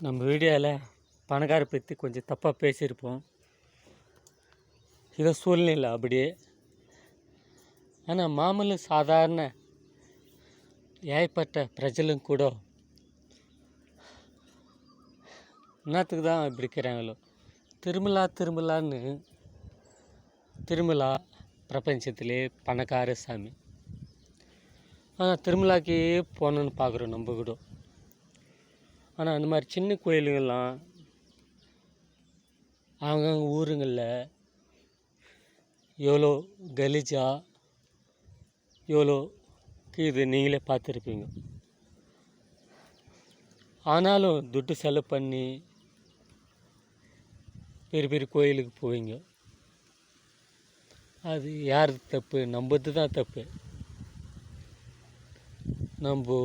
நம்ம வீடியோவில் பணக்கார பற்றி கொஞ்சம் தப்பாக பேசியிருப்போம். இதை சூழ்நிலை அப்படியே. ஆனால் மாமூலு சாதாரண ஏற்பட்ட பிரஜலும் கூட என்னத்துக்கு தான் இப்படி இருக்கிறாங்களோ. திருமலான்னு திருமலா பிரபஞ்சத்திலே பணக்கார சாமி. ஆனால் திருமலாக்கே போகணுன்னு பார்க்குறோம் நம்ம கூட. ஆனால் அந்த மாதிரி சின்ன கோயிலுங்கள்லாம் அவங்கவுங்க ஊருங்களில் எவ்வளோ கலீஜா எவ்வளோ இது நீங்களே பார்த்துருப்பீங்க. ஆனாலும் துட்டு செலவு பண்ணி பெரிய பெரிய கோயிலுக்கு போவீங்க. அது யார் தப்பு? நம்மது தான் தப்பு. நம்ம